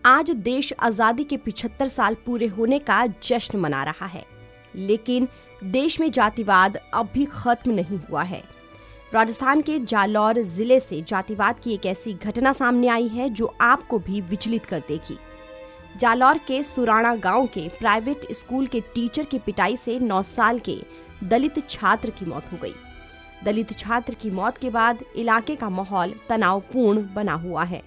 आज देश आजादी के 75 साल पूरे होने का जश्न मना रहा है, लेकिन देश में जातिवाद अब भी खत्म नहीं हुआ है। राजस्थान के जालौर जिले से जातिवाद की एक ऐसी घटना सामने आई है जो आपको भी विचलित कर देगी। जालौर के सुराणा गांव के प्राइवेट स्कूल के टीचर की पिटाई से 9 साल के दलित छात्र की मौत हो गई। दलित छात्र की मौत के बाद इलाके का माहौल तनावपूर्ण बना हुआ है।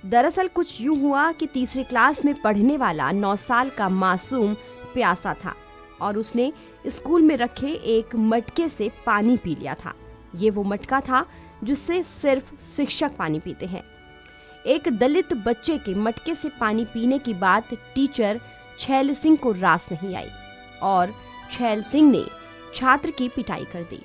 दरअसल कुछ यूं हुआ कि तीसरी क्लास में पढ़ने वाला 9 साल का मासूम प्यासा था और उसने स्कूल में रखे एक मटके से पानी पी लिया था। ये वो मटका था जिससे सिर्फ शिक्षक पानी पीते हैं। एक दलित बच्चे के मटके से पानी पीने की बात टीचर छैल सिंह को रास नहीं आई और छैल सिंह ने छात्र की पिटाई कर दी।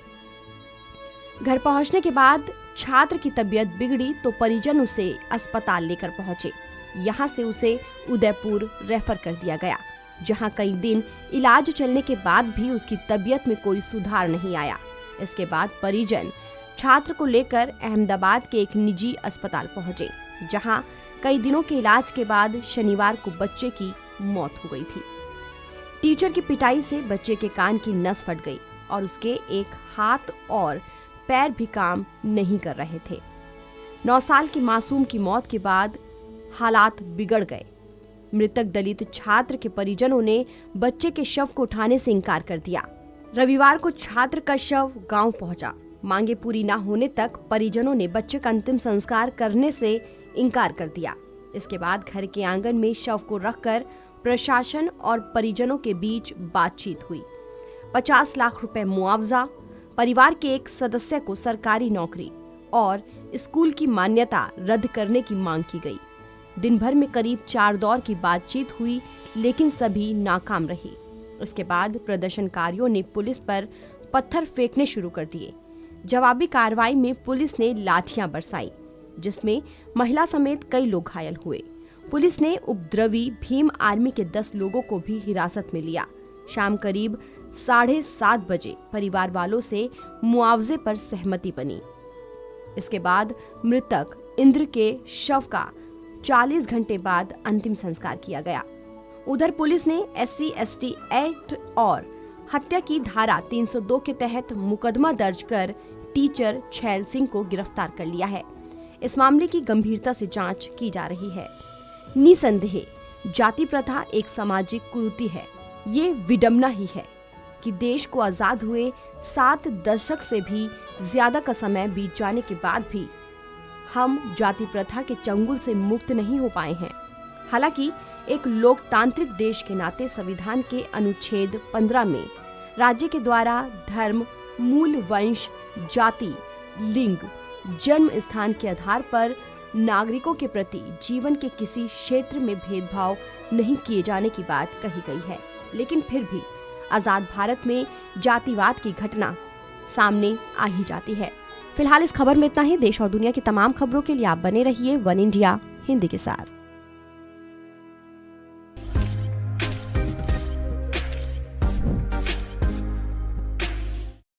घर पहुंचने के बाद छात्र की तबीयत बिगड़ी तो परिजन उसे अस्पताल लेकर पहुंचे। यहां से उसे उदयपुर रेफर कर दिया गया, जहां कई दिन इलाज चलने के बाद भी उसकी तबीयत में कोई सुधार नहीं आया। इसके बाद परिजन छात्र को लेकर अहमदाबाद के एक निजी अस्पताल पहुंचे, जहां कई दिनों के इलाज के बाद शनिवार को बच्चे की मौत हो गई थी। टीचर की पिटाई से बच्चे के कान की नस फट गई और उसके एक हाथ और पैर भी काम नहीं कर रहे थे। 9 साल की मासूम की मौत के बाद हालात बिगड़ गए। मृतक दलित छात्र के परिजनों ने बच्चे के शव को उठाने से इनकार कर दिया। रविवार को छात्र का शव गांव पहुंचा। मांगे पूरी न होने तक परिजनों ने बच्चे का अंतिम संस्कार करने से इनकार कर दिया। इसके बाद घर के आंगन में शव को रखकर प्रशासन और परिजनों के बीच बातचीत हुई। 50 लाख रुपए मुआवजा, परिवार के एक सदस्य को सरकारी नौकरी और स्कूल की मान्यता रद्द करने की मांग की गई। दिन भर में करीब 4 दौर की बातचीत हुई, लेकिन सभी नाकाम रही। इसके बाद प्रदर्शनकारियों ने पुलिस पर पत्थर फेंकने शुरू कर दिए। जवाबी कार्रवाई में पुलिस ने लाठियां बरसाई, जिसमें महिला समेत कई लोग घायल हुए। पुलिस ने उपद्रवी भीम आर्मी के 10 लोगों को भी हिरासत में लिया। शाम करीब 7:30 बजे परिवार वालों से मुआवजे पर सहमति बनी। इसके बाद मृतक इंद्र के शव का 40 घंटे बाद अंतिम संस्कार किया गया। उधर पुलिस ने SC/ST एक्ट और हत्या की धारा 302 के तहत मुकदमा दर्ज कर टीचर छैल सिंह को गिरफ्तार कर लिया है। इस मामले की गंभीरता से जांच की जा रही है। निसंदेह जाति प्रथा एक सामाजिक कुरीति है। ये विडंबना ही है कि देश को आजाद हुए 7 दशक से भी ज्यादा का समय बीत जाने के बाद भी हम जाति प्रथा के चंगुल से मुक्त नहीं हो पाए हैं। हालांकि एक लोकतांत्रिक देश के नाते संविधान के अनुच्छेद 15 में राज्य के द्वारा धर्म, मूल वंश, जाति, लिंग, जन्म स्थान के आधार पर नागरिकों के प्रति जीवन के किसी क्षेत्र में भेदभाव नहीं किए जाने की बात कही गई है। लेकिन फिर भी आजाद भारत में जातिवाद की घटना सामने आ ही जाती है। फिलहाल इस खबर में इतना ही। देश और दुनिया की तमाम खबरों के लिए आप बने रहिए वन इंडिया हिंदी के साथ।